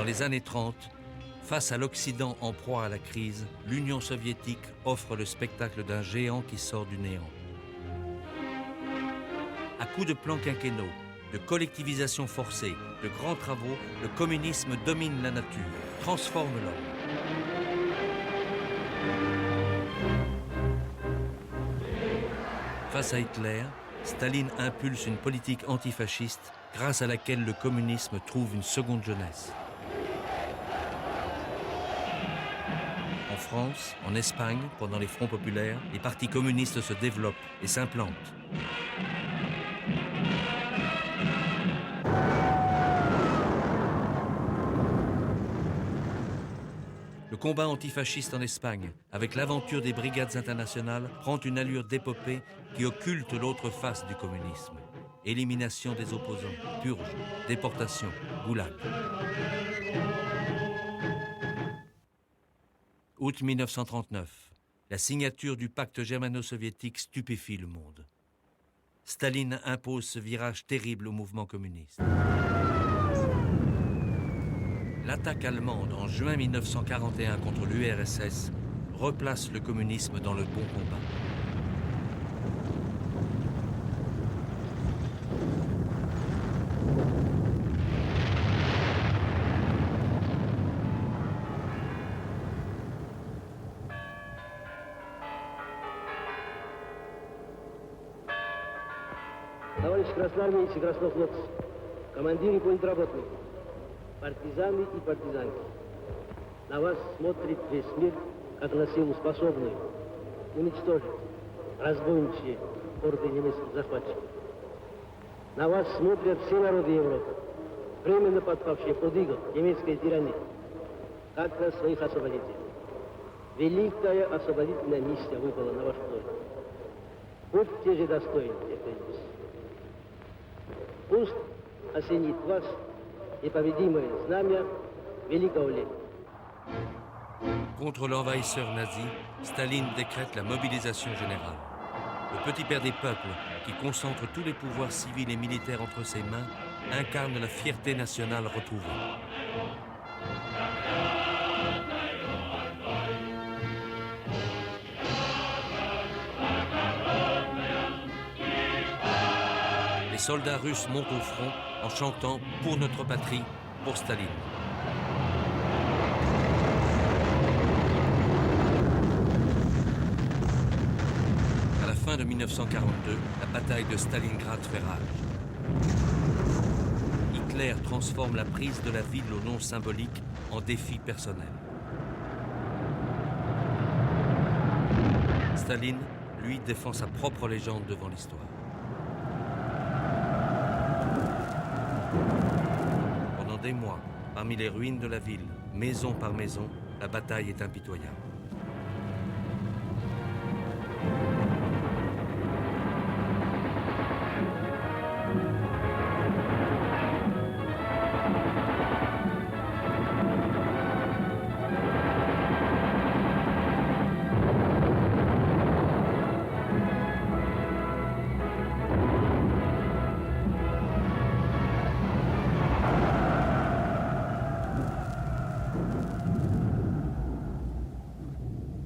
les années 30, face à l'Occident en proie à la crise, l'Union soviétique offre le spectacle d'un géant qui sort du néant. À coups de plans quinquennaux, de collectivisation forcée, de grands travaux, le communisme domine la nature, transforme l'homme. Face à Hitler, Staline impulse une politique antifasciste grâce à laquelle le communisme trouve une seconde jeunesse. En France, en Espagne, pendant les fronts populaires, les partis communistes se développent et s'implantent. Le combat antifasciste en Espagne, avec l'aventure des brigades internationales, prend une allure d'épopée qui occulte l'autre face du communisme. Élimination des opposants, purge, déportation, goulag. Août 1939, la signature du pacte germano-soviétique stupéfie le monde. Staline impose ce virage terrible au mouvement communiste. L'attaque allemande en juin 1941 contre l'URSS replace le communisme dans le bon combat. Товарищ красноармейцы, краснофлотцы, командиры политработные, партизаны и партизанки. На вас смотрит весь мир, как на силу способную уничтожить разбойничьи орды немецких захватчиков. На вас смотрят все народы Европы, временно подпавшие под иго немецкой тирании, как на своих освободителей. Великая освободительная миссия выпала на ваш плод. Будьте же достойны этой миссии. Пусть осенит вас непобедимое знамя великого Ленина. Contre l'envahisseur nazi, Staline décrète la mobilisation générale. Le petit père des peuples, qui concentre tous les pouvoirs civils et militaires entre ses mains, incarne la fierté nationale retrouvée. Les soldats russes montent au front en chantant « Pour notre patrie, pour Staline ». À la fin de 1942, la bataille de Stalingrad fait rage. Hitler transforme la prise de la ville au nom symbolique en défi personnel. Staline, lui, défend sa propre légende devant l'histoire. Pendant des mois, parmi les ruines de la ville, maison par maison, la bataille est impitoyable.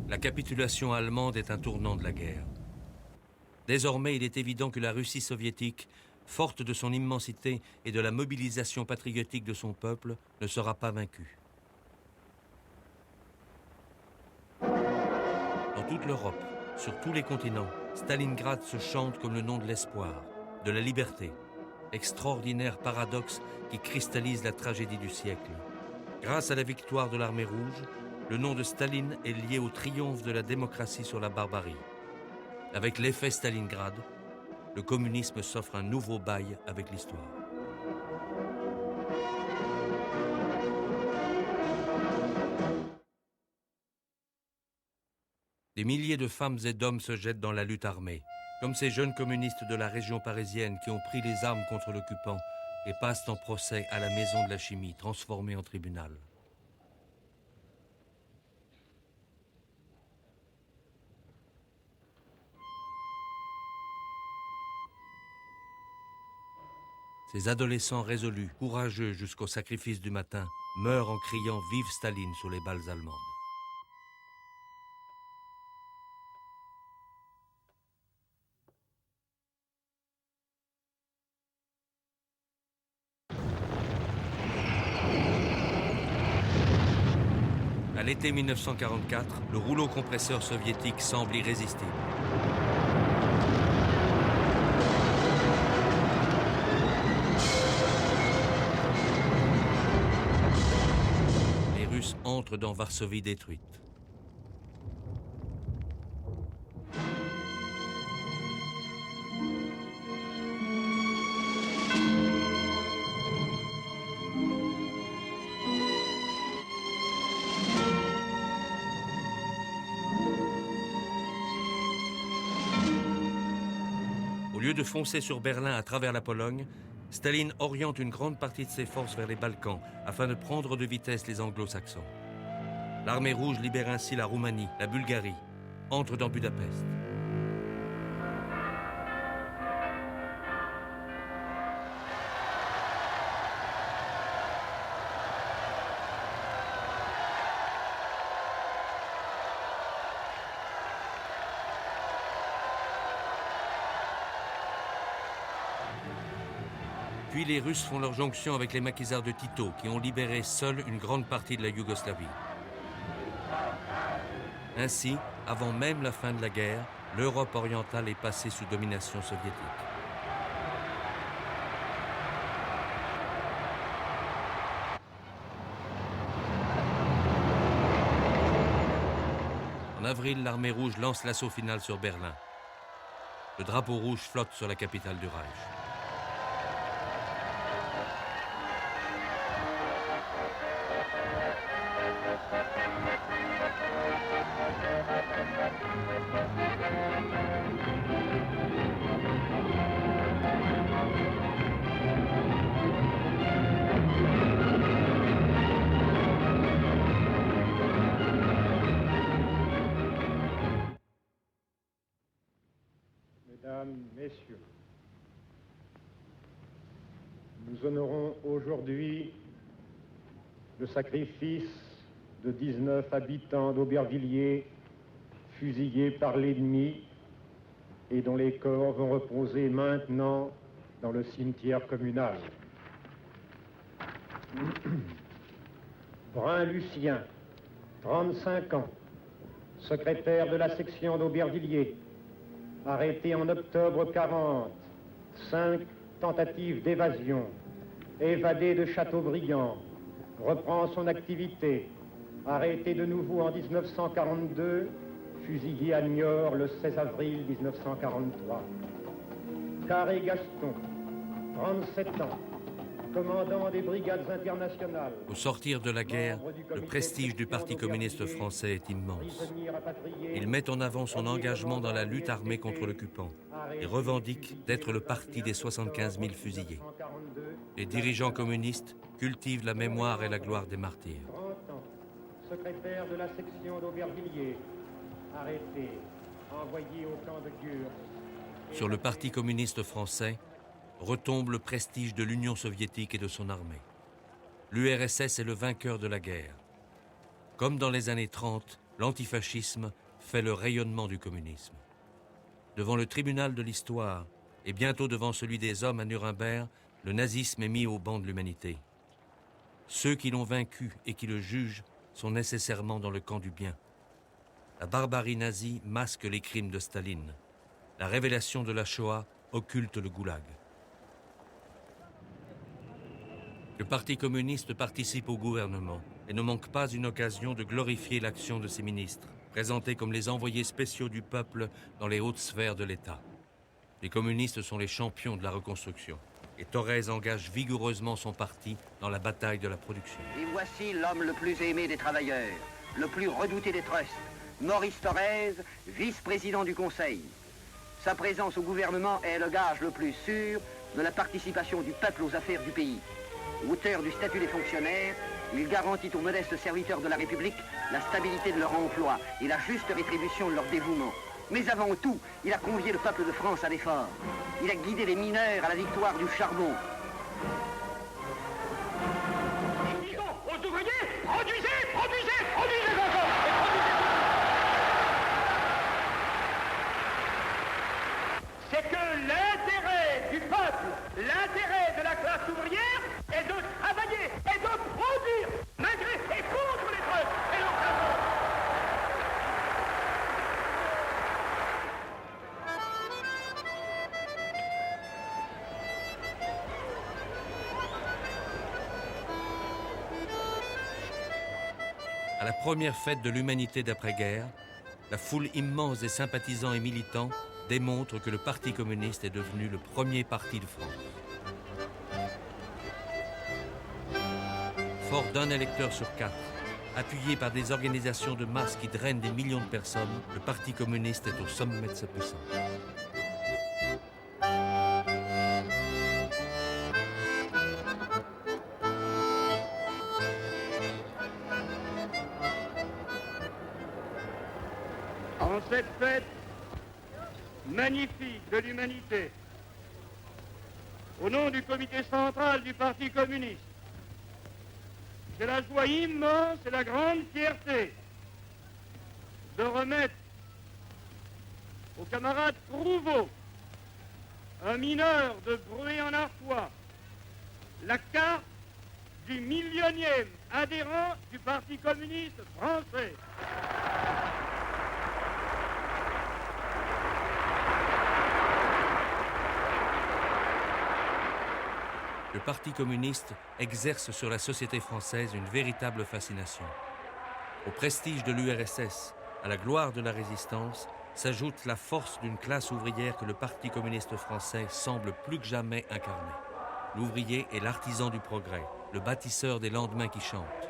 La capitulation allemande est un tournant de la guerre. Désormais, il est évident que la Russie soviétique, forte de son immensité et de la mobilisation patriotique de son peuple, ne sera pas vaincue. Dans toute l'Europe, sur tous les continents, Stalingrad se chante comme le nom de l'espoir, de la liberté. Extraordinaire paradoxe qui cristallise la tragédie du siècle. Grâce à la victoire de l'armée rouge, le nom de Staline est lié au triomphe de la démocratie sur la barbarie. Avec l'effet Stalingrad, le communisme s'offre un nouveau bail avec l'histoire. Des milliers de femmes et d'hommes se jettent dans la lutte armée, comme ces jeunes communistes de la région parisienne qui ont pris les armes contre l'occupant et passent en procès à la maison de la chimie, transformée en tribunal. Ces adolescents résolus, courageux jusqu'au sacrifice du matin, meurt en criant « Vive Staline » sous les balles allemandes. À l'été 1944, le rouleau compresseur soviétique semble irrésistible. Les Russes entrent dans Varsovie détruite. Au lieu de foncer sur Berlin à travers la Pologne, Staline oriente une grande partie de ses forces vers les Balkans afin de prendre de vitesse les Anglo-Saxons. L'armée rouge libère ainsi la Roumanie, la Bulgarie, entre dans Budapest. Puis les Russes font leur jonction avec les maquisards de Tito, qui ont libéré seuls une grande partie de la Yougoslavie. Ainsi, avant même la fin de la guerre, l'Europe orientale est passée sous domination soviétique. En avril, l'armée rouge lance l'assaut final sur Berlin. Le drapeau rouge flotte sur la capitale du Reich. Mesdames, Messieurs, nous honorons aujourd'hui le sacrifice de 19 habitants d'Aubervilliers fusillés par l'ennemi et dont les corps vont reposer maintenant dans le cimetière communal. Brun Lucien, 35 ans, secrétaire de la section d'Aubervilliers, arrêté en octobre 40, 5 tentatives d'évasion, évadé de Châteaubriand, reprend son activité, arrêté de nouveau en 1942, fusillé à Niort le 16 avril 1943. Carré Gaston, 37 ans, commandant des brigades internationales. Au sortir de la guerre, le prestige du Parti communiste français est immense. Il met en avant son engagement dans la lutte armée contre l'occupant et revendique d'être le parti des 75 000 fusillés. Les dirigeants communistes cultivent la mémoire et la gloire des martyrs. 30 ans, secrétaire de la section d'Aubervilliers, arrêté, envoyé au camp de Gurs. Sur le Parti communiste français retombe le prestige de l'Union soviétique et de son armée. L'URSS est le vainqueur de la guerre. Comme dans les années 30, l'antifascisme fait le rayonnement du communisme. Devant le tribunal de l'histoire et bientôt devant celui des hommes à Nuremberg, le nazisme est mis au banc de l'humanité. Ceux qui l'ont vaincu et qui le jugent sont nécessairement dans le camp du bien. La barbarie nazie masque les crimes de Staline. La révélation de la Shoah occulte le goulag. Le Parti communiste participe au gouvernement et ne manque pas une occasion de glorifier l'action de ses ministres, présentés comme les envoyés spéciaux du peuple dans les hautes sphères de l'État. Les communistes sont les champions de la reconstruction et Thorez engage vigoureusement son parti dans la bataille de la production. Et voici l'homme le plus aimé des travailleurs, le plus redouté des trusts, Maurice Thorez, vice-président du Conseil. Sa présence au gouvernement est le gage le plus sûr de la participation du peuple aux affaires du pays. Auteur du statut des fonctionnaires, il garantit aux modestes serviteurs de la République la stabilité de leur emploi et la juste rétribution de leur dévouement. Mais avant tout, il a convié le peuple de France à l'effort. Il a guidé les mineurs à la victoire du charbon. À la première fête de l'humanité d'après-guerre, la foule immense des sympathisants et militants démontre que le Parti communiste est devenu le premier parti de France. Fort d'un électeur sur 4, appuyé par des organisations de masse qui drainent des millions de personnes, le Parti communiste est au sommet de sa puissance. En cette fête magnifique de l'humanité, au nom du comité central du Parti communiste, c'est la joie immense et la grande fierté de remettre au camarade Prouveau, un mineur de Bruay-en-Artois, la carte du millionième adhérent du Parti communiste français. Le Parti communiste exerce sur la société française une véritable fascination. Au prestige de l'URSS, à la gloire de la résistance, s'ajoute la force d'une classe ouvrière que le Parti communiste français semble plus que jamais incarner. L'ouvrier est l'artisan du progrès, le bâtisseur des lendemains qui chantent.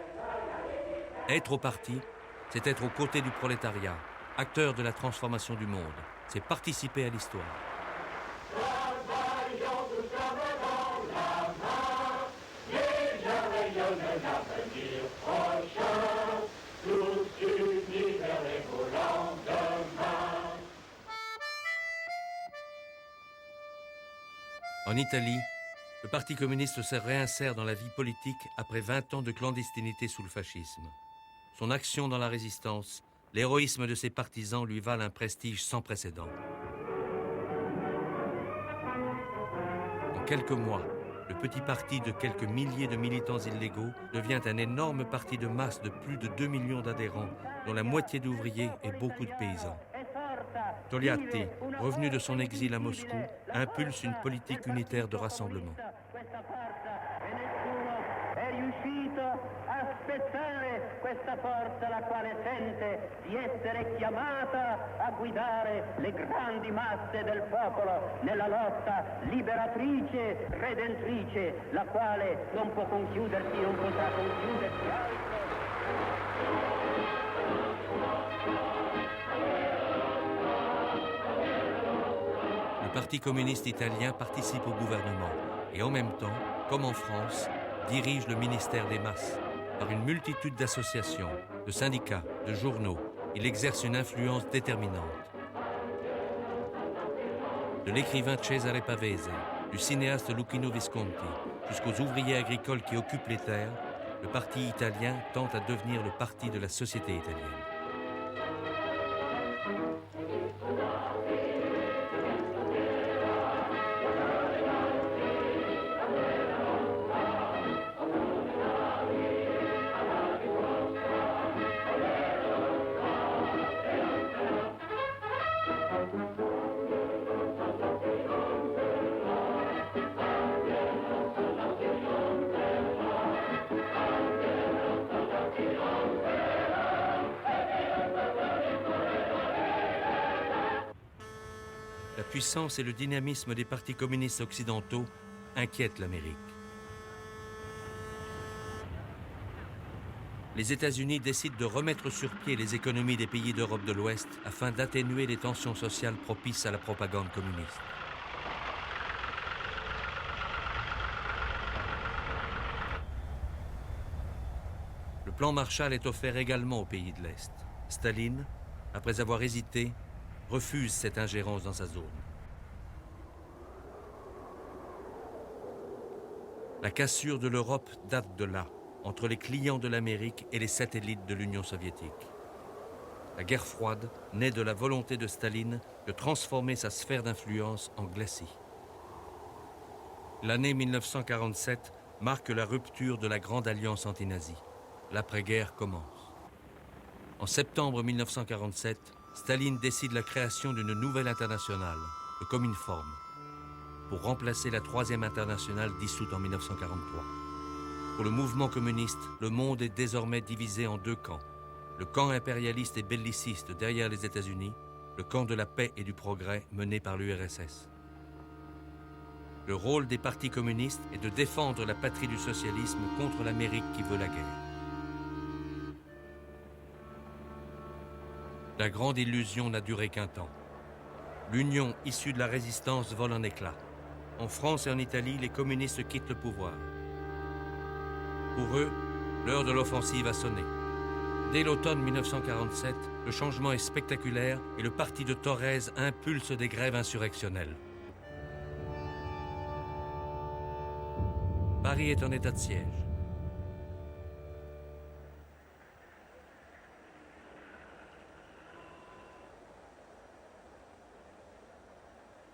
Être au parti, c'est être aux côtés du prolétariat, acteur de la transformation du monde. C'est participer à l'histoire. En Italie, le Parti communiste se réinsère dans la vie politique après 20 ans de clandestinité sous le fascisme. Son action dans la résistance, l'héroïsme de ses partisans lui valent un prestige sans précédent. En quelques mois, le petit parti de quelques milliers de militants illégaux devient un énorme parti de masse de plus de 2 millions d'adhérents, dont la moitié d'ouvriers et beaucoup de paysans. Togliatti, revenu de son exil à Moscou, impulse une politique unitaire de rassemblement. Questa forza la quale sente di essere chiamata a guidare le grandi masse del popolo nella lotta liberatrice, redentrice, la quale non può conchiudersi, non potrà conchiudersi altro. Le Parti communiste italien participe au gouvernement et en même temps, comme en France, dirige le ministère des Masses. Par une multitude d'associations, de syndicats, de journaux, il exerce une influence déterminante. De l'écrivain Cesare Pavese, du cinéaste Luchino Visconti, jusqu'aux ouvriers agricoles qui occupent les terres, le parti italien tente à devenir le parti de la société italienne. La puissance et le dynamisme des partis communistes occidentaux inquiètent l'Amérique. Les États-Unis décident de remettre sur pied les économies des pays d'Europe de l'Ouest afin d'atténuer les tensions sociales propices à la propagande communiste. Le plan Marshall est offert également aux pays de l'Est. Staline, après avoir hésité, refuse cette ingérence dans sa zone. La cassure de l'Europe date de là, entre les clients de l'Amérique et les satellites de l'Union soviétique. La guerre froide naît de la volonté de Staline de transformer sa sphère d'influence en glacis. L'année 1947 marque la rupture de la Grande Alliance anti-nazie. L'après-guerre commence. En septembre 1947, Staline décide la création d'une nouvelle internationale, le Cominform, pour remplacer la Troisième Internationale dissoute en 1943. Pour le mouvement communiste, le monde est désormais divisé en deux camps, le camp impérialiste et belliciste derrière les États-Unis, le camp de la paix et du progrès mené par l'URSS. Le rôle des partis communistes est de défendre la patrie du socialisme contre l'Amérique qui veut la guerre. La grande illusion n'a duré qu'un temps. L'union issue de la résistance vole en éclats. En France et en Italie, les communistes quittent le pouvoir. Pour eux, l'heure de l'offensive a sonné. Dès l'automne 1947, le changement est spectaculaire et le parti de Thorez impulse des grèves insurrectionnelles. Paris est en état de siège.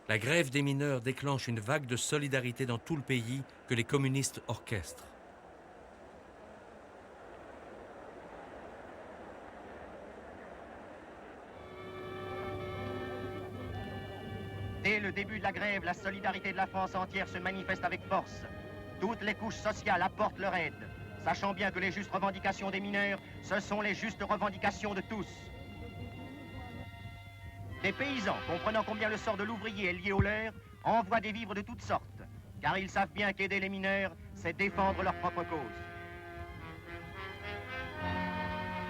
La grève des mineurs déclenche une vague de solidarité dans tout le pays que les communistes orchestrent. Dès le début de la grève, la solidarité de la France entière se manifeste avec force. Toutes les couches sociales apportent leur aide, sachant bien que les justes revendications des mineurs, ce sont les justes revendications de tous. Des paysans, comprenant combien le sort de l'ouvrier est lié au leur, envoient des vivres de toutes sortes, car ils savent bien qu'aider les mineurs, c'est défendre leur propre cause.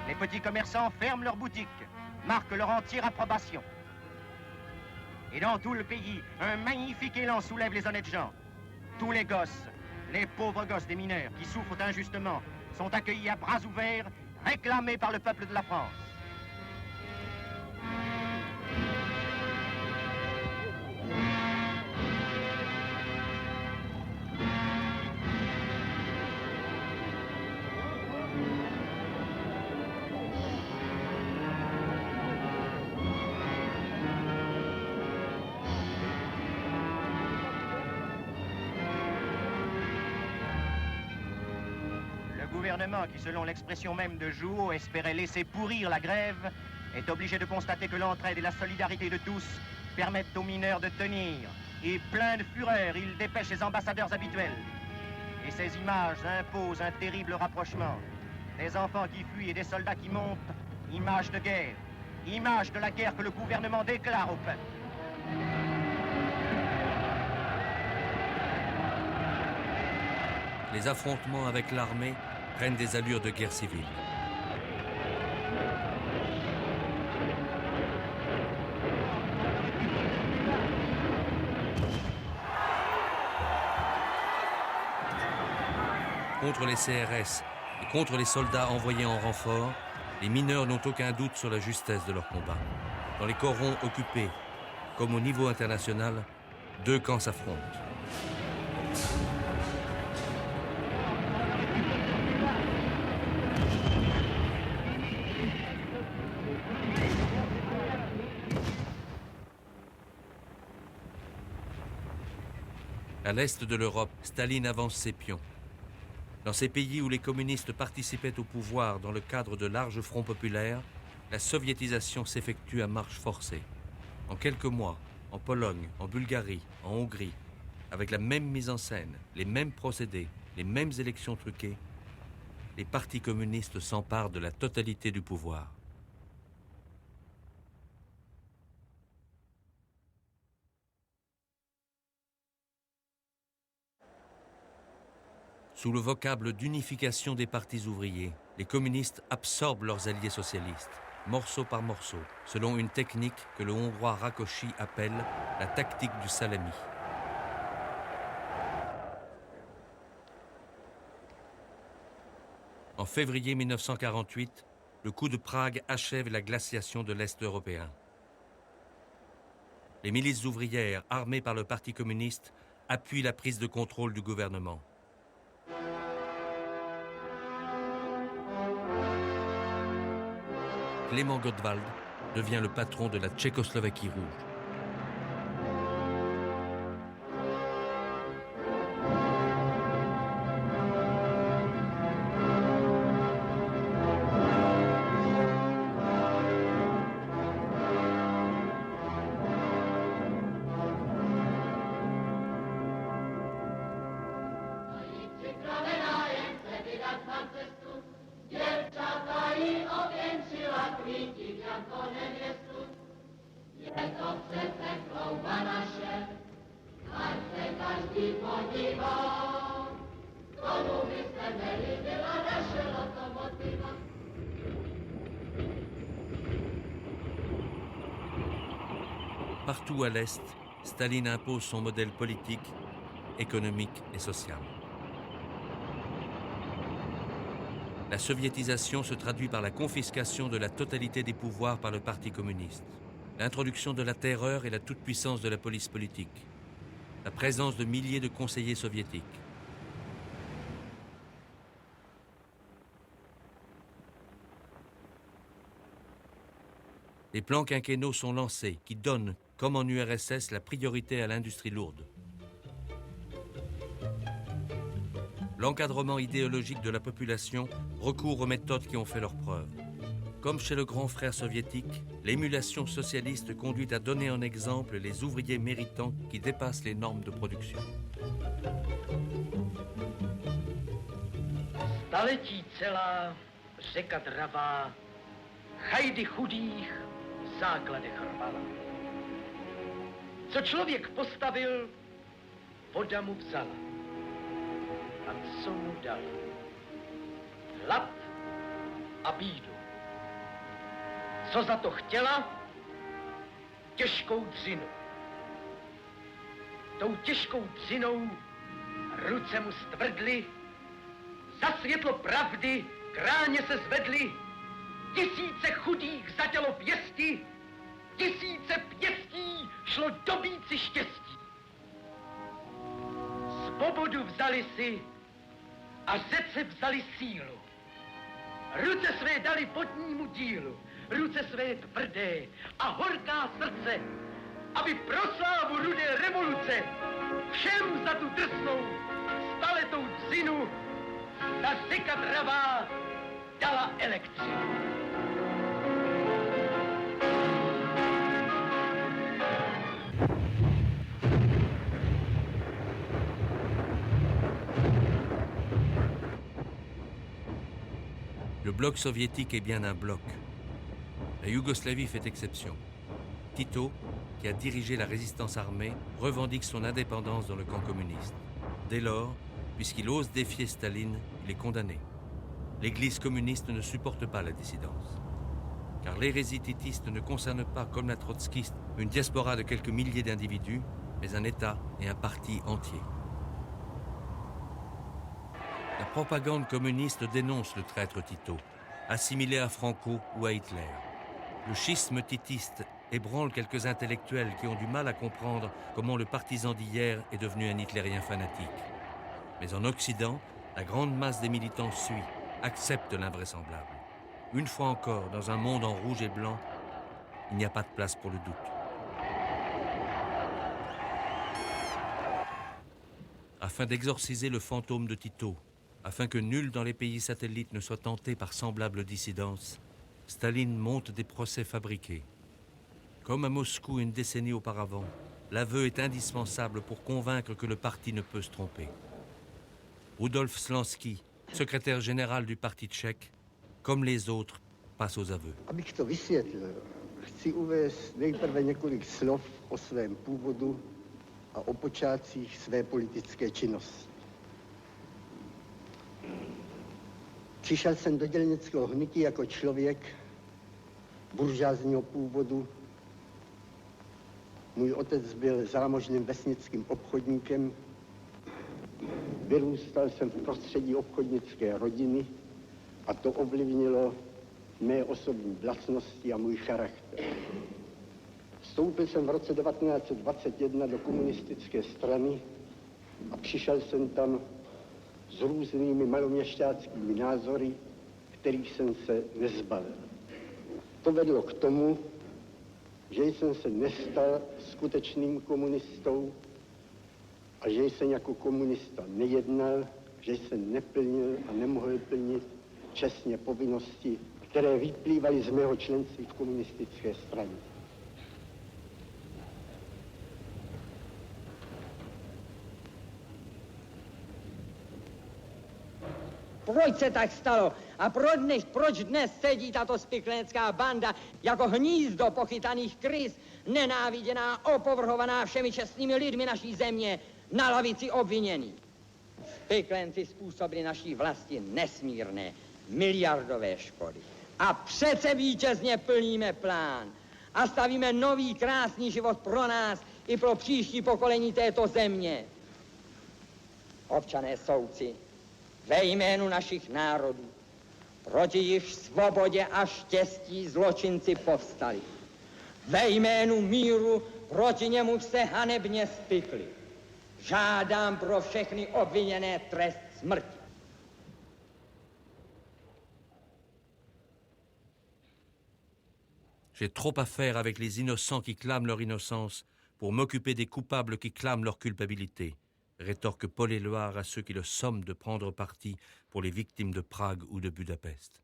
Les petits commerçants ferment leurs boutiques, marquent leur entière approbation. Et dans tout le pays, un magnifique élan soulève les honnêtes gens. Tous les gosses, les pauvres gosses des mineurs qui souffrent injustement, sont accueillis à bras ouverts, réclamés par le peuple de la France. Le gouvernement, qui selon l'expression même de Jouot espérait laisser pourrir la grève, est obligé de constater que l'entraide et la solidarité de tous permettent aux mineurs de tenir. Et plein de fureur, il dépêche les ambassadeurs habituels. Et ces images imposent un terrible rapprochement. Des enfants qui fuient et des soldats qui montent, images de guerre. Images de la guerre que le gouvernement déclare au peuple. Les affrontements avec l'armée prennent des allures de guerre civile. Contre les CRS et contre les soldats envoyés en renfort, les mineurs n'ont aucun doute sur la justesse de leur combat. Dans les corons occupés, comme au niveau international, deux camps s'affrontent. À l'est de l'Europe, Staline avance ses pions. Dans ces pays où les communistes participaient au pouvoir dans le cadre de larges fronts populaires, la soviétisation s'effectue à marche forcée. En quelques mois, en Pologne, en Bulgarie, en Hongrie, avec la même mise en scène, les mêmes procédés, les mêmes élections truquées, les partis communistes s'emparent de la totalité du pouvoir. Sous le vocable d'unification des partis ouvriers, les communistes absorbent leurs alliés socialistes, morceau par morceau, selon une technique que le Hongrois Rákosi appelle la tactique du salami. En février 1948, le coup de Prague achève la glaciation de l'Est européen. Les milices ouvrières, armées par le Parti communiste, appuient la prise de contrôle du gouvernement. Klement Gottwald devient le patron de la Tchécoslovaquie rouge. Dziewczata i ogień Partout à l'Est, Staline impose son modèle politique, économique et social. La soviétisation se traduit par la confiscation de la totalité des pouvoirs par le Parti communiste, l'introduction de la terreur et la toute-puissance de la police politique, la présence de milliers de conseillers soviétiques. Les plans quinquennaux sont lancés, qui donnent, comme en URSS, la priorité à l'industrie lourde. L'encadrement idéologique de la population recourt aux méthodes qui ont fait leurs preuves. Comme chez le grand frère soviétique, l'émulation socialiste conduit à donner en exemple les ouvriers méritants qui dépassent les normes de production. Staletí celá řeka dravá, chajdy chudých v základech rvala. Co člověk postavil, voda mu vzala. A co mu dal? Hlad a bídu. Co za to chtěla? Těžkou dřinu. Tou těžkou dřinou ruce mu stvrdly, za světlo pravdy kráně se zvedly, tisíce chudých zadělo pěsti, tisíce pěstí šlo dobíci štěstí. Svobodu vzali si a řece vzali sílu. Ruce své dali vodnímu dílu, ruce své tvrdé a horká srdce, aby pro slávu rudé revoluce všem za tu drsnou staletou dřinu ta řeka dravá dala elektřinu. Le bloc soviétique est bien un bloc. La Yougoslavie fait exception. Tito, qui a dirigé la résistance armée, revendique son indépendance dans le camp communiste. Dès lors, puisqu'il ose défier Staline, il est condamné. L'Église communiste ne supporte pas la dissidence. Car l'hérésie titiste ne concerne pas, comme la trotskiste, une diaspora de quelques milliers d'individus, mais un État et un parti entier. La propagande communiste dénonce le traître Tito, assimilé à Franco ou à Hitler. Le schisme titiste ébranle quelques intellectuels qui ont du mal à comprendre comment le partisan d'hier est devenu un hitlérien fanatique. Mais en Occident, la grande masse des militants suit, accepte l'invraisemblable. Une fois encore, dans un monde en rouge et blanc, il n'y a pas de place pour le doute. Afin d'exorciser le fantôme de Tito, afin que nul dans les pays satellites ne soit tenté par semblable dissidence, Staline monte des procès fabriqués. Comme à Moscou une décennie auparavant, l'aveu est indispensable pour convaincre que le parti ne peut se tromper. Rudolf Slansky, secrétaire général du parti tchèque, comme les autres, passe aux aveux. Abych to vysvětlil, chci uvést nejprve několik slov o svém původu a o počátcích své politické činnosti. Přišel jsem do dělnického hnutí jako člověk buržázního původu. Můj otec byl zámožným vesnickým obchodníkem. Vyrůstal jsem v prostředí obchodnické rodiny a to ovlivnilo mé osobní vlastnosti a můj charakter. Vstoupil jsem v roce 1921 do komunistické strany a přišel jsem tam s různými maloměšťáckými názory, kterých jsem se nezbavil. To vedlo k tomu, že jsem se nestal skutečným komunistou a že jsem jako komunista nejednal, že jsem neplnil a nemohl plnit čestně povinnosti, které vyplývaly z mého členství v komunistické straně. Proč se tak stalo? A proč dnes sedí tato spiklenecká banda jako hnízdo pochytaných krys, nenáviděná, opovrhovaná všemi čestnými lidmi naší země, na lavici obvinění? Spiklenci způsobili naší vlasti nesmírné, miliardové škody. A přece vítězně plníme plán a stavíme nový krásný život pro nás i pro příští pokolení této země. Občané soudci, ve jménu našich národů, proti již svobodě a štěstí zločinci povstali. Ve jménu míru proti němu se hanebně spikli. Žádám pro všechny obviněné trest smrti. J'ai trop à faire avec les innocents qui clament leur innocence pour m'occuper des coupables qui clament leur culpabilité, rétorque Paul Éluard à ceux qui le somment de prendre parti pour les victimes de Prague ou de Budapest.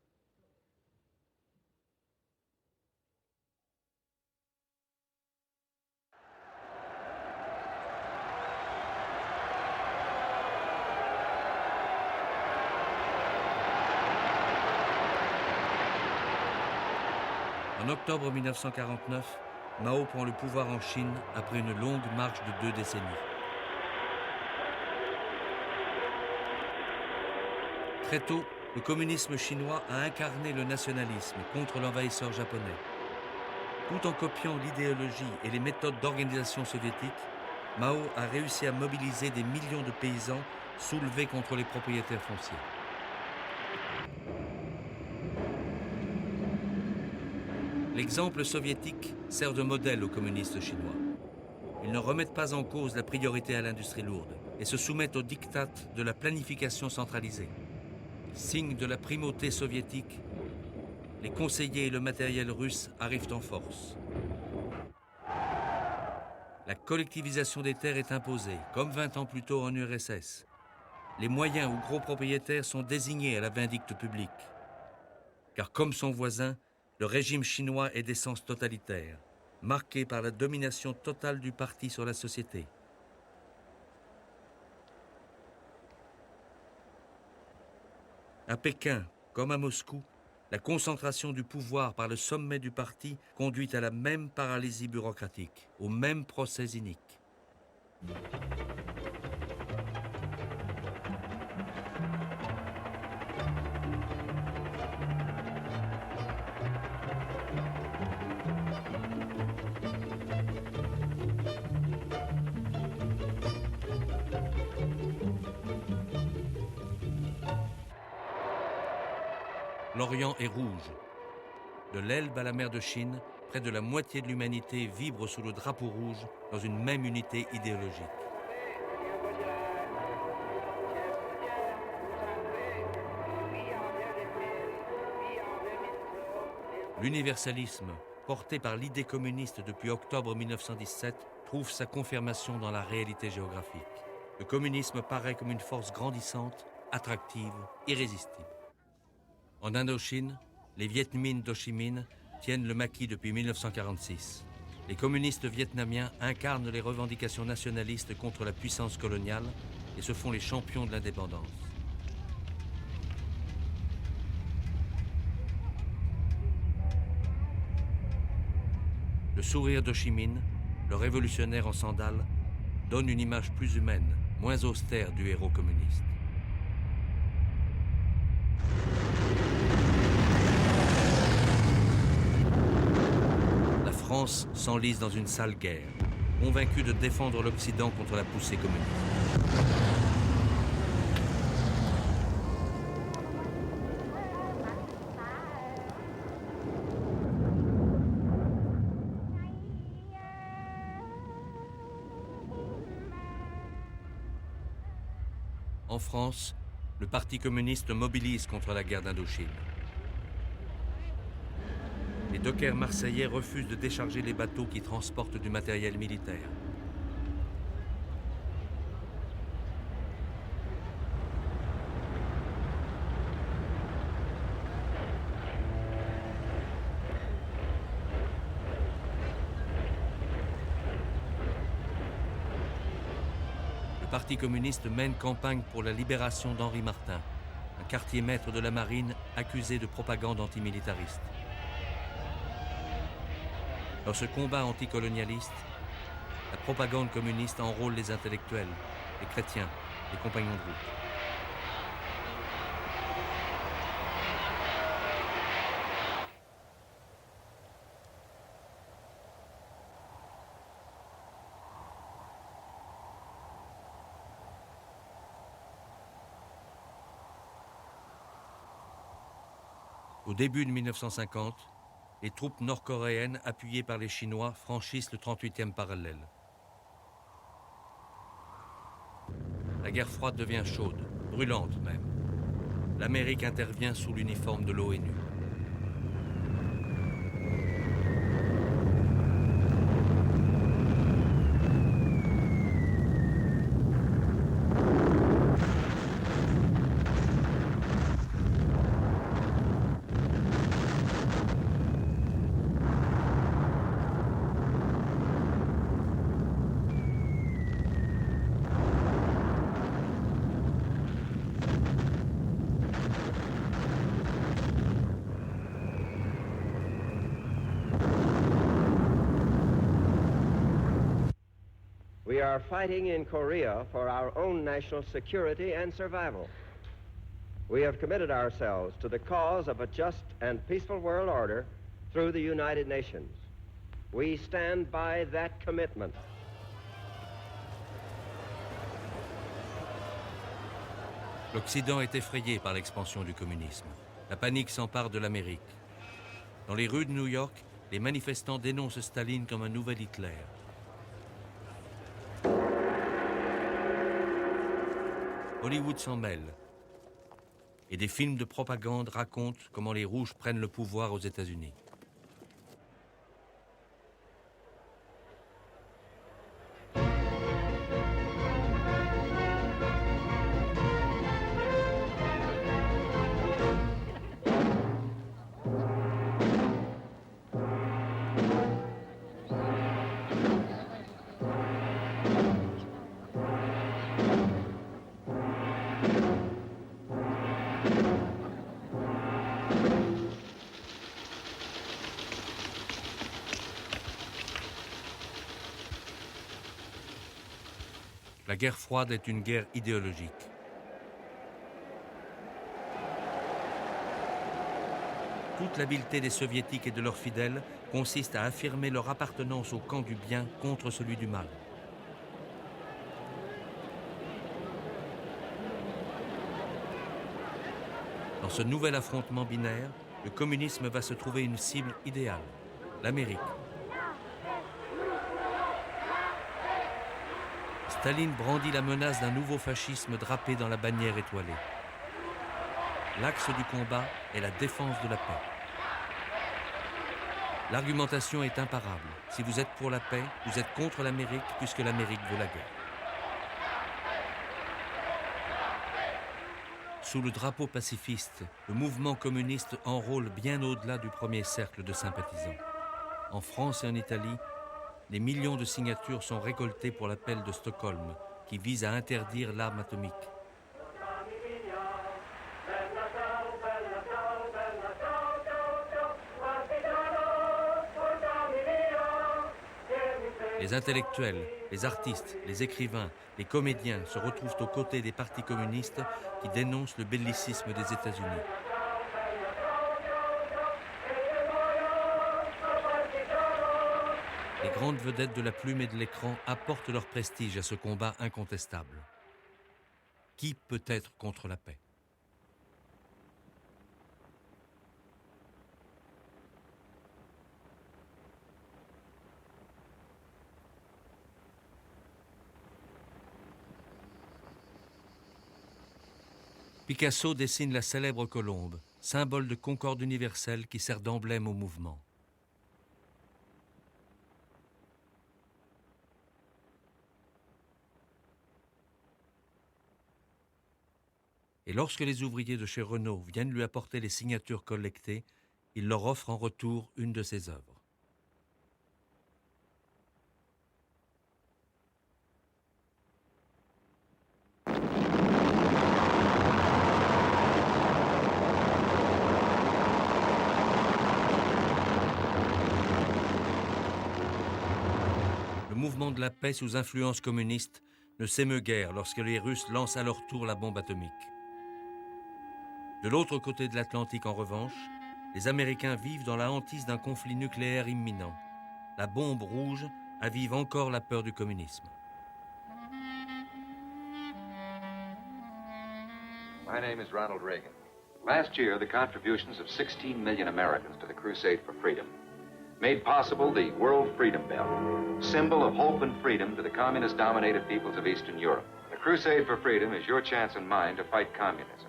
En octobre 1949, Mao prend le pouvoir en Chine après une longue marche de 2 décennies. Très tôt, le communisme chinois a incarné le nationalisme contre l'envahisseur japonais. Tout en copiant l'idéologie et les méthodes d'organisation soviétiques, Mao a réussi à mobiliser des millions de paysans soulevés contre les propriétaires fonciers. L'exemple soviétique sert de modèle aux communistes chinois. Ils ne remettent pas en cause la priorité à l'industrie lourde et se soumettent au diktat de la planification centralisée. Signe de la primauté soviétique, les conseillers et le matériel russe arrivent en force. La collectivisation des terres est imposée, comme 20 ans plus tôt en URSS. Les moyens ou gros propriétaires sont désignés à la vindicte publique. Car comme son voisin, le régime chinois est d'essence totalitaire, marqué par la domination totale du parti sur la société. À Pékin, comme à Moscou, la concentration du pouvoir par le sommet du parti conduit à la même paralysie bureaucratique, au même procès inique. L'Orient est rouge. De l'Elbe à la mer de Chine, près de la moitié de l'humanité vibre sous le drapeau rouge dans une même unité idéologique. L'universalisme, porté par l'idée communiste depuis octobre 1917, trouve sa confirmation dans la réalité géographique. Le communisme paraît comme une force grandissante, attractive, irrésistible. En Indochine, les Viet Minh d'Ho Chi Minh tiennent le maquis depuis 1946. Les communistes vietnamiens incarnent les revendications nationalistes contre la puissance coloniale et se font les champions de l'indépendance. Le sourire d'Ho Chi Minh, le révolutionnaire en sandales, donne une image plus humaine, moins austère du héros communiste. La France s'enlise dans une sale guerre, convaincue de défendre l'Occident contre la poussée communiste. En France, le Parti communiste mobilise contre la guerre d'Indochine. Les dockers marseillais refusent de décharger les bateaux qui transportent du matériel militaire. Le Parti communiste mène campagne pour la libération d'Henri Martin, un quartier maître de la marine accusé de propagande antimilitariste. Dans ce combat anticolonialiste, la propagande communiste enrôle les intellectuels, les chrétiens, les compagnons de route. Au début de 1950, les troupes nord-coréennes, appuyées par les Chinois, franchissent le 38e parallèle. La guerre froide devient chaude, brûlante même. L'Amérique intervient sous l'uniforme de l'ONU. We are fighting in Korea for our own national security and survival. We have committed ourselves to the cause of a just and peaceful world order through the United Nations. We stand by that commitment. L'Occident est effrayé par l'expansion du communisme. La panique s'empare de l'Amérique. Dans les rues de New York, les manifestants dénoncent Staline comme un nouvel Hitler. Hollywood s'en mêle. Et des films de propagande racontent comment les Rouges prennent le pouvoir aux États-Unis. La guerre froide est une guerre idéologique. Toute l'habileté des Soviétiques et de leurs fidèles consiste à affirmer leur appartenance au camp du bien contre celui du mal. Dans ce nouvel affrontement binaire, le communisme va se trouver une cible idéale, l'Amérique. Staline brandit la menace d'un nouveau fascisme drapé dans la bannière étoilée. L'axe du combat est la défense de la paix. L'argumentation est imparable. Si vous êtes pour la paix, vous êtes contre l'Amérique puisque l'Amérique veut la guerre. Sous le drapeau pacifiste, le mouvement communiste enrôle bien au-delà du premier cercle de sympathisants. En France et en Italie, des millions de signatures sont récoltées pour l'appel de Stockholm, qui vise à interdire l'arme atomique. Les intellectuels, les artistes, les écrivains, les comédiens se retrouvent aux côtés des partis communistes qui dénoncent le bellicisme des États-Unis. Les grandes vedettes de la plume et de l'écran apportent leur prestige à ce combat incontestable. Qui peut être contre la paix ? Picasso dessine la célèbre colombe, symbole de concorde universelle qui sert d'emblème au mouvement. Et lorsque les ouvriers de chez Renault viennent lui apporter les signatures collectées, il leur offre en retour une de ses œuvres. mouvement de la paix sous influence communiste ne s'émeut guère lorsque les Russes lancent à leur tour la bombe atomique. De l'autre côté de l'Atlantique, en revanche, les Américains vivent dans la hantise d'un conflit nucléaire imminent. La bombe rouge avive encore la peur du communisme. My name is Ronald Reagan. Last year, the contributions of 16 million Americans to the Crusade for Freedom made possible the World Freedom Bell, symbol of hope and freedom to the communist-dominated peoples of Eastern Europe. The Crusade for Freedom is your chance and mine to fight communism.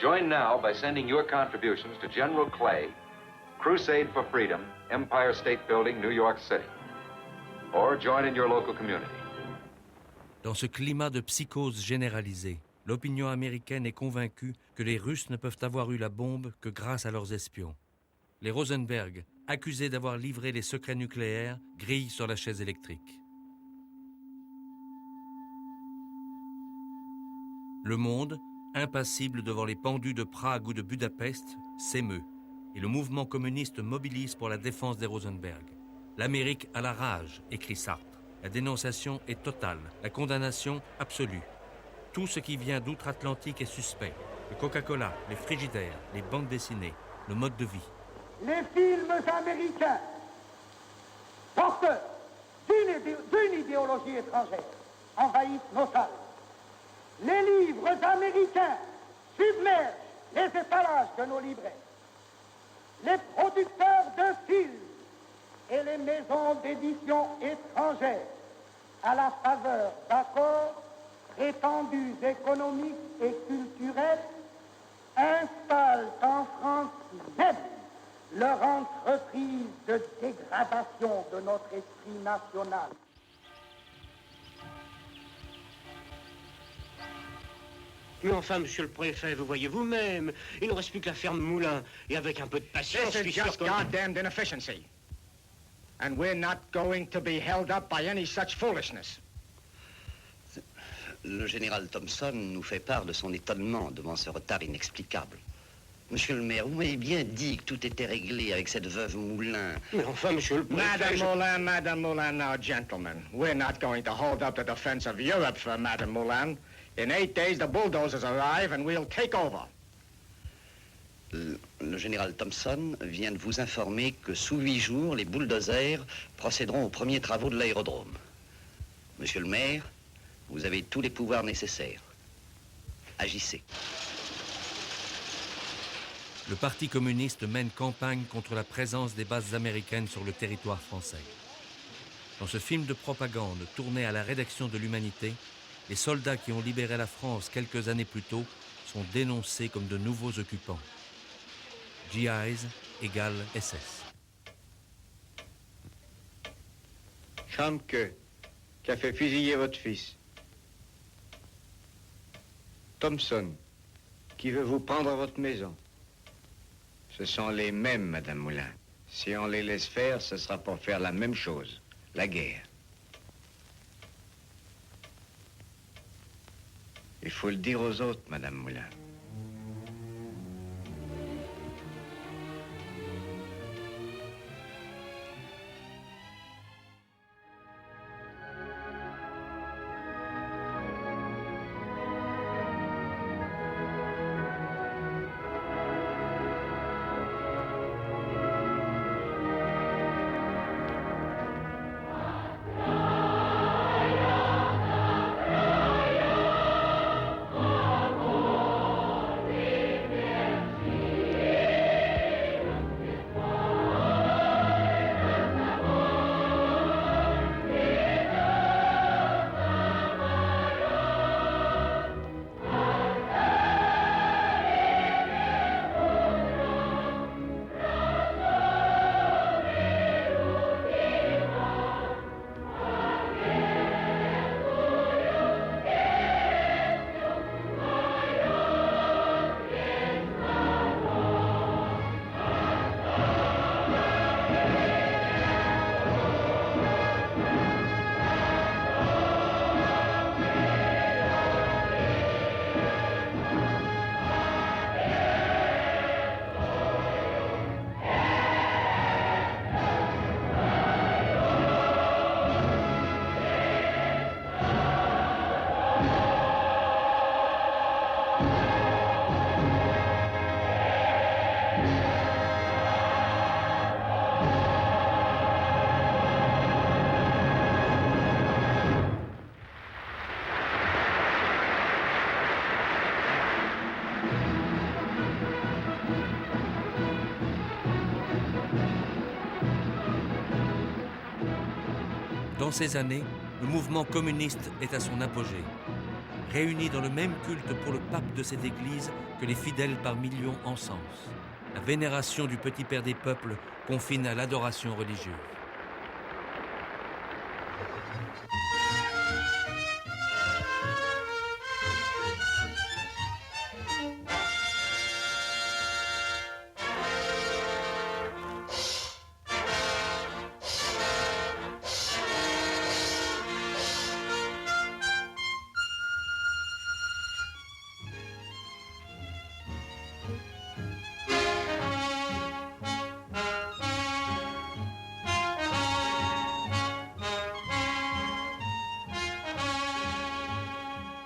Join now by sending your contributions to General Clay, Crusade for Freedom, Empire State Building, New York City. Or join in your local community. Dans ce climat de psychose généralisée, l'opinion américaine est convaincue que les Russes ne peuvent avoir eu la bombe que grâce à leurs espions. Les Rosenberg, accusés d'avoir livré les secrets nucléaires, grillent sur la chaise électrique. Le monde, impassible devant les pendus de Prague ou de Budapest, s'émeut, et le mouvement communiste mobilise pour la défense des Rosenberg. L'Amérique a la rage, écrit Sartre. La dénonciation est totale, la condamnation absolue. Tout ce qui vient d'outre-Atlantique est suspect. Le Coca-Cola, les frigidaires, les bandes dessinées, le mode de vie. Les films américains, porteurs d'une idéologie étrangère, envahissent nos salles. Les livres américains submergent les étalages de nos libraires. Les producteurs de films et les maisons d'édition étrangères, à la faveur d'accords étendus économiques et culturels, installent en France même leur entreprise de dégradation de notre esprit national. Mais enfin, monsieur le préfet, vous voyez vous-même, il ne reste plus que la ferme Moulin. Et avec un peu de patience, This is just goddamned inefficiency. And we're not going to be held up by any such foolishness. Le général Thompson nous fait part de son étonnement devant ce retard inexplicable. Monsieur le maire, vous m'avez bien dit que tout était réglé avec cette veuve Moulin. Mais enfin, monsieur le préfet... Madame Moulin, now, gentlemen. We're not going to hold up the defense of Europe for Madame Moulin. In 8 days, the bulldozers arrive and we'll take over. Le général Thompson vient de vous informer que sous 8 jours, les bulldozers procéderont aux premiers travaux de l'aérodrome. Monsieur le maire, vous avez tous les pouvoirs nécessaires. Agissez. Le Parti communiste mène campagne contre la présence des bases américaines sur le territoire français. Dans ce film de propagande tourné à la rédaction de l'Humanité, les soldats qui ont libéré la France quelques années plus tôt sont dénoncés comme de nouveaux occupants. GIs égale SS. Schamke, qui a fait fusiller votre fils. Thompson, qui veut vous prendre à votre maison. Ce sont les mêmes, Madame Moulin. Si on les laisse faire, ce sera pour faire la même chose, la guerre. Il faut le dire aux autres, Madame Moulin. Dans ces années, le mouvement communiste est à son apogée. Réunis dans le même culte pour le pape de cette église que les fidèles par millions encensent. La vénération du petit père des peuples confine à l'adoration religieuse.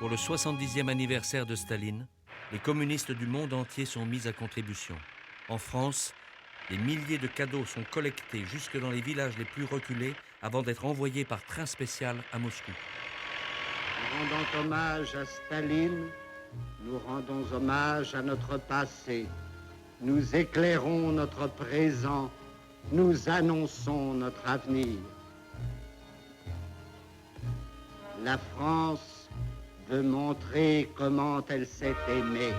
Pour le 70e anniversaire de Staline, les communistes du monde entier sont mis à contribution. En France, des milliers de cadeaux sont collectés jusque dans les villages les plus reculés avant d'être envoyés par train spécial à Moscou. Rendant hommage à Staline, nous rendons hommage à notre passé. Nous éclairons notre présent. Nous annonçons notre avenir. La France veut montrer comment elle s'est aimée.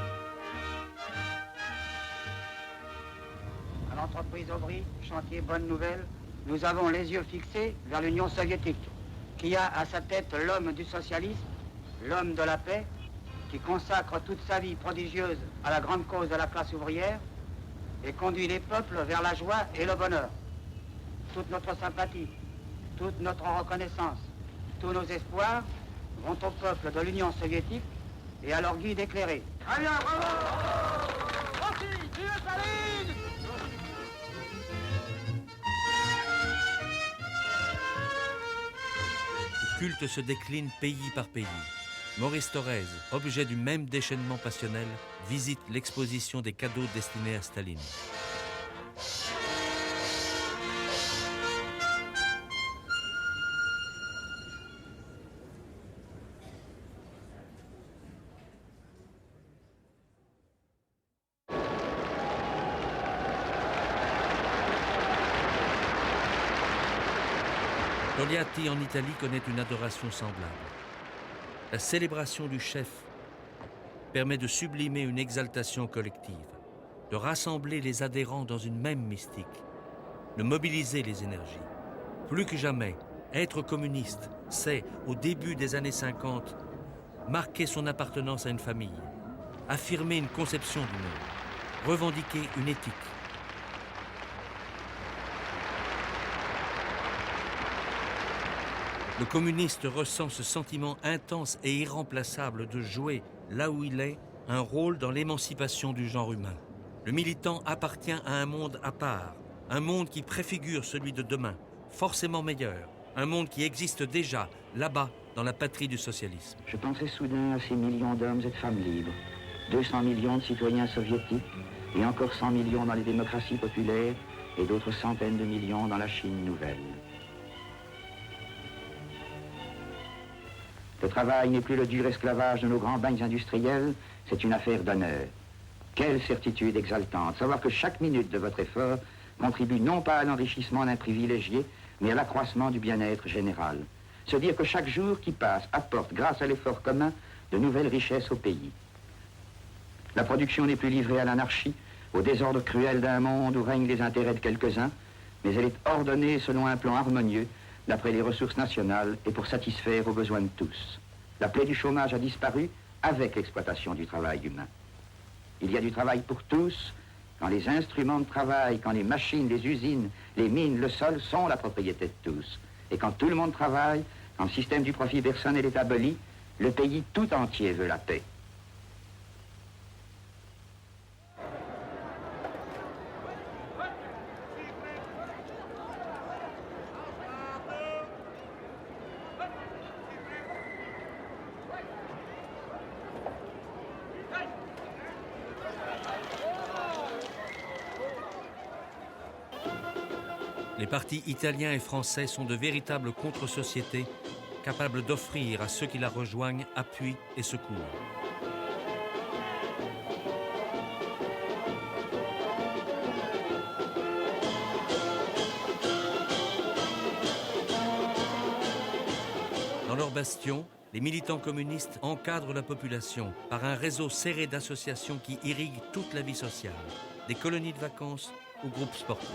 À l'entreprise Aubry, chantier Bonne Nouvelle, nous avons les yeux fixés vers l'Union soviétique, qui a à sa tête l'homme du socialisme, l'homme de la paix, qui consacre toute sa vie prodigieuse à la grande cause de la classe ouvrière et conduit les peuples vers la joie et le bonheur. Toute notre sympathie, toute notre reconnaissance, tous nos espoirs vont au peuple de l'Union soviétique et à leur guide éclairé. Très bien, bravo! Merci, vive Staline! Le culte se décline pays par pays. Maurice Thorez, objet du même déchaînement passionnel, visite l'exposition des cadeaux destinés à Staline. Togliatti en Italie connaît une adoration semblable. La célébration du chef permet de sublimer une exaltation collective, de rassembler les adhérents dans une même mystique, de mobiliser les énergies. Plus que jamais, être communiste, c'est, au début des années 50, marquer son appartenance à une famille, affirmer une conception du monde, revendiquer une éthique. Le communiste ressent ce sentiment intense et irremplaçable de jouer, là où il est, un rôle dans l'émancipation du genre humain. Le militant appartient à un monde à part, un monde qui préfigure celui de demain, forcément meilleur, un monde qui existe déjà, là-bas, dans la patrie du socialisme. Je pensais soudain à ces millions d'hommes et de femmes libres, 200 millions de citoyens soviétiques, et encore 100 millions dans les démocraties populaires, et d'autres centaines de millions dans la Chine nouvelle. Le travail n'est plus le dur esclavage de nos grands bagnes industriels, c'est une affaire d'honneur. Quelle certitude exaltante, savoir que chaque minute de votre effort contribue non pas à l'enrichissement d'un privilégié, mais à l'accroissement du bien-être général. Se dire que chaque jour qui passe apporte, grâce à l'effort commun, de nouvelles richesses au pays. La production n'est plus livrée à l'anarchie, au désordre cruel d'un monde où règnent les intérêts de quelques-uns, mais elle est ordonnée selon un plan harmonieux, d'après les ressources nationales et pour satisfaire aux besoins de tous. La plaie du chômage a disparu avec l'exploitation du travail humain. Il y a du travail pour tous quand les instruments de travail, quand les machines, les usines, les mines, le sol sont la propriété de tous. Et quand tout le monde travaille, quand le système du profit personnel est aboli, le pays tout entier veut la paix. Les partis italiens et français sont de véritables contre-sociétés capables d'offrir à ceux qui la rejoignent appui et secours. leur bastion, les militants communistes encadrent la population par un réseau serré d'associations qui irriguent toute la vie sociale, des colonies de vacances aux groupes sportifs.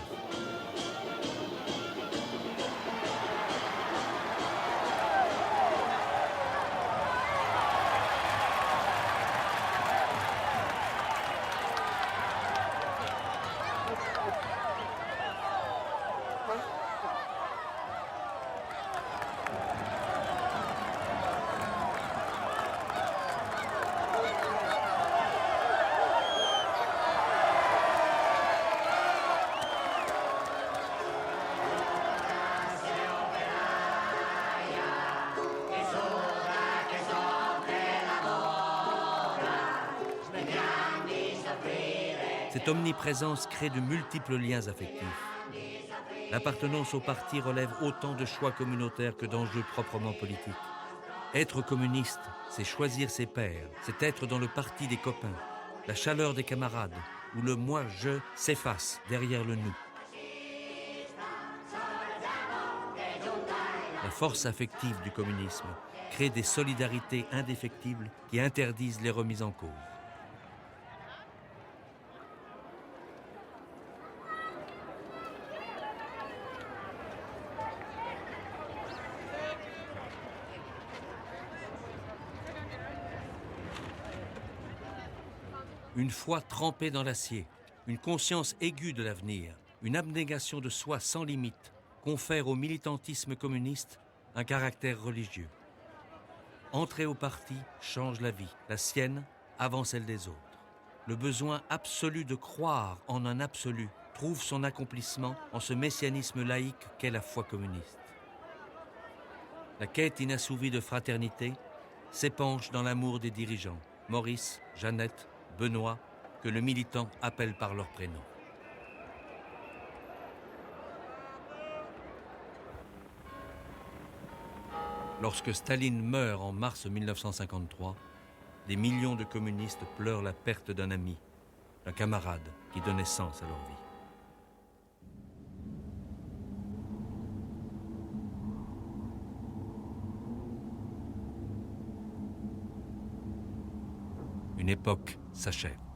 Cette omniprésence crée de multiples liens affectifs. L'appartenance au parti relève autant de choix communautaires que d'enjeux proprement politiques. Être communiste, c'est choisir ses pairs, c'est être dans le parti des copains, la chaleur des camarades, où le moi-je s'efface derrière le nous. La force affective du communisme crée des solidarités indéfectibles qui interdisent les remises en cause. Une foi trempée dans l'acier, une conscience aiguë de l'avenir, une abnégation de soi sans limite confèrent au militantisme communiste un caractère religieux. Entrer au parti change la vie, la sienne avant celle des autres. Le besoin absolu de croire en un absolu trouve son accomplissement en ce messianisme laïque qu'est la foi communiste. La quête inassouvie de fraternité s'épanche dans l'amour des dirigeants, Maurice, Jeannette, Benoît, que le militant appelle par leur prénom. Lorsque Staline meurt en mars 1953, des millions de communistes pleurent la perte d'un ami, d'un camarade qui donnait sens à leur vie. Une époque s'achève.